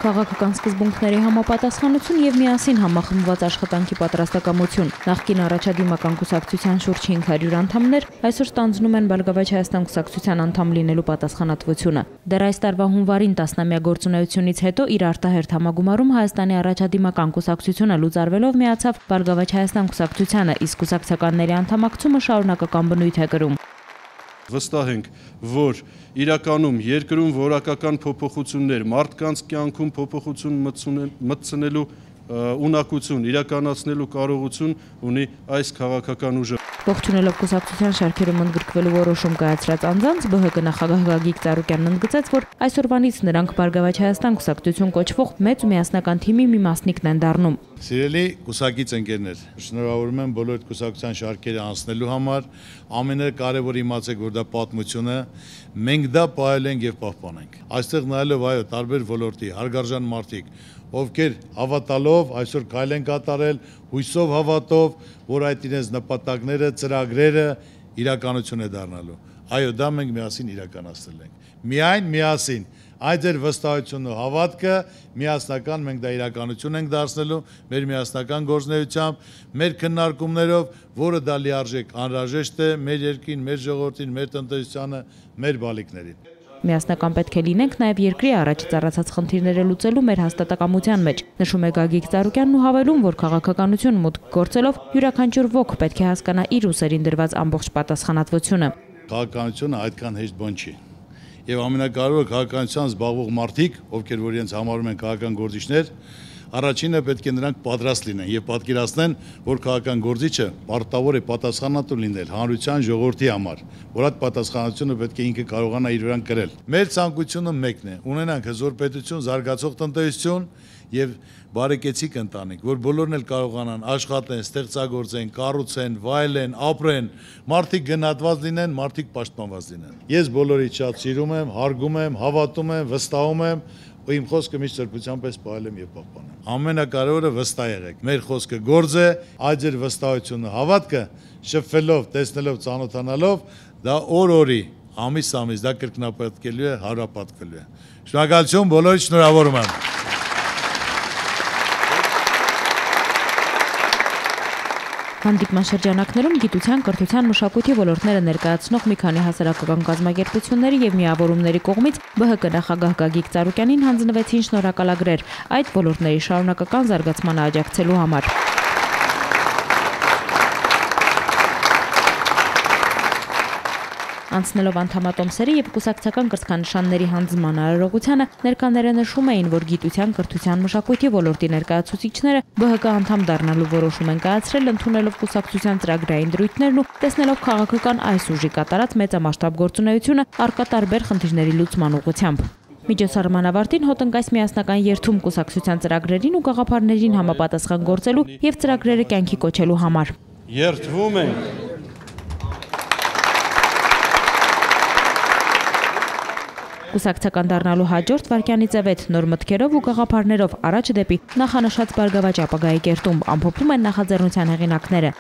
քաղաքական սկզբունքների համապատասխանություն եւ միասին համախմբված աշխատանքի պատրաստակամություն։ Նախկին առաջադիմական կուսակցության շուրջ 500 անդամներ այսօր ստանձնում են Բարգավաճ Հայաստան կուսակցության անդամ լինելու պատասխանատվությունը։ Դեռ այս տարվա հունվարին 10-ամյա գործունեությունից հետո իր արտահերթ համագումարում Հայաստանի առաջադիմական կուսակցությունը լուծարվելով միացավ Բարգավաճ Հայաստան կուսակցությանը, իսկ կուսակցականների անդամակցումը շարունակական բնույթ է կրում։ Վստահ ենք, որ իրականում երկրում որակական փոփոխություններ, մարդկանց կյանքում փոփոխություն մտցնելու ունակություն, իրականացնելու կարողություն ունի այս քաղաքական ուժը։ Ողջունելով կուսակցության շարքերում ընդգրկվելու որոշում կայացրած անձանց, ԲՀԿ նախագահ Գագիկ Ծառուկյանն ընդգծեց, որ այսօրվանից նրանք Բարգավաճ Հայաստան կուսակցություն կոչվող մեծ ու միասնական թիմի մի մասնիկն են դառնում։ Սիրելի կուսակից ընկերներ, շնորհավորում եմ բոլոր կուսակցության շարքերը անցնելու համար, ամենակարևորը իմացեք, որ դա պատմություն է, մենք դա պահել ենք եւ պահպանենք։ Այստեղ նայելով այո, տարբեր ոլորտի հարգարժան մարդիկ, ովքեր հավատալով այսօր քայլ են կատարել, հույսով հավատով, որ այդ իրենց նպատակները, ծրագրերը իրականություն է դառնալու։ Այո, դա մենք միասին իրականացնել ենք։ Միայն միասին այդ ձեր վստահությունն ու հավատքը միասնական մենք դա իրականություն ենք դարձնելու մեր միասնական գործունեությամբ, մեր քննարկումներով, որը դա լիարժեք անհրաժեշտ է մեր երկրին, մեր ժողովրդին, մեր տնտեսությանը, մեր բալիկներին։ Միասնական պետք է լինենք նաև երկրի առաջ ծառացած խնդիրները լուծելու մեր հաստատակամության մեջ, նշում է Գագիկ Ծառուկյանն ու հավելում, որ քաղաքականություն մուտք գործելով յուրաքանչյուր ոք պետք է հասկանա իր ուսերին դրված ամբողջ պատասխանատվությունը։ Քաղաքականությունը այդքան հեշտ բան չի։ Եվ ամենակարևորը քաղաքականությամբ զբաղվող մարդիկ, ովքեր որ իրենց համարում են քաղաքական գործիչներ, առաջինը պետք է նրանք պատրաստ լինեն եւ պատկերացնեն, որ քաղաքական գործիչը պարտավոր է պատասխանատու լինել հանրության ժողովրդի համար, որ այդ պատասխանատվությունը պետք է ինքը կարողանա իր վրան կրել։ Մեր ցանկությունը մեկն է՝ ունենանք հզոր պետություն, զարգացող տնտեսություն եւ բարեկեցիկ ընտանիք, որ բոլորն էլ կարողանան աշխատեն, ստեղծագործեն, կառուցեն, վայելեն, ապրեն, մարդիկ գնահատված լինեն, մարդիկ պաշտպանված լինեն։ Ես բոլորից շատ սիրում եմ, հարգում եմ, հավատում եմ, վստահում եմ, ու իմ խոսքը միշտ սրբության պես պահել եմ եւ պահպանում։ Ամենակարևորը վստահ եղեք։ Մեր խոսքը գործ է, այդ ձեր վստահությունը, հավատքը շփվելով, տեսնելով, ծանոթանալով, դա օր-օրի, ամիս-ամիս դա կրկնապատկելու է, հարապատկվելու է։ Շնորհակալություն, բոլորիդ շնորհավորում եմ։ Հանդիպման շրջանակներում գիտության, կրթության, մշակույթի ոլորտները ներկայացնող մի քանի հասարակական կազմակերպությունների եւ միավորումների կողմից ԲՀԿ նախագահ Գագիկ Ծառուկյանին հանձնվեցին շնորհակալագրեր այդ ոլորտների շարունակական զարգացմանը աջակցելու համար։ Անցնելով անդամատոմսերի եւ կուսակցական կրծքանշանների հանձնման արարողությանը ներկաները նշում էին, որ գիտության, կրթության, մշակույթի ոլորտի ներկայացուցիչները ԲՀԿ անդամ դառնալու որոշում են կայացրել, ընդունելով կուսակցության ծրագրային դրույթներն ու տեսնելով քաղաքական այս ուժի կատարած մեծամասշտաբ գործունեությունը առկա տարբեր խնդիրների լուծման ուղղությամբ։ Միջոցառման ավարտին հոտնկայս միասնական երթում կուսակցության ծրագրերին ու գաղափարներին համապատասխան գործելու եւ ծրագրերը կյանքի կոչելու համար։ Երթվում ենք Կուսակցական դառնալու հաջորդ վայրկյանից է 6 նոր մտքերով ու գաղափարներով առաջ դեպի նախանշած Բարգավաճ ապագայի կերտում, ամփոփում են նախաձեռնության հեղինակները։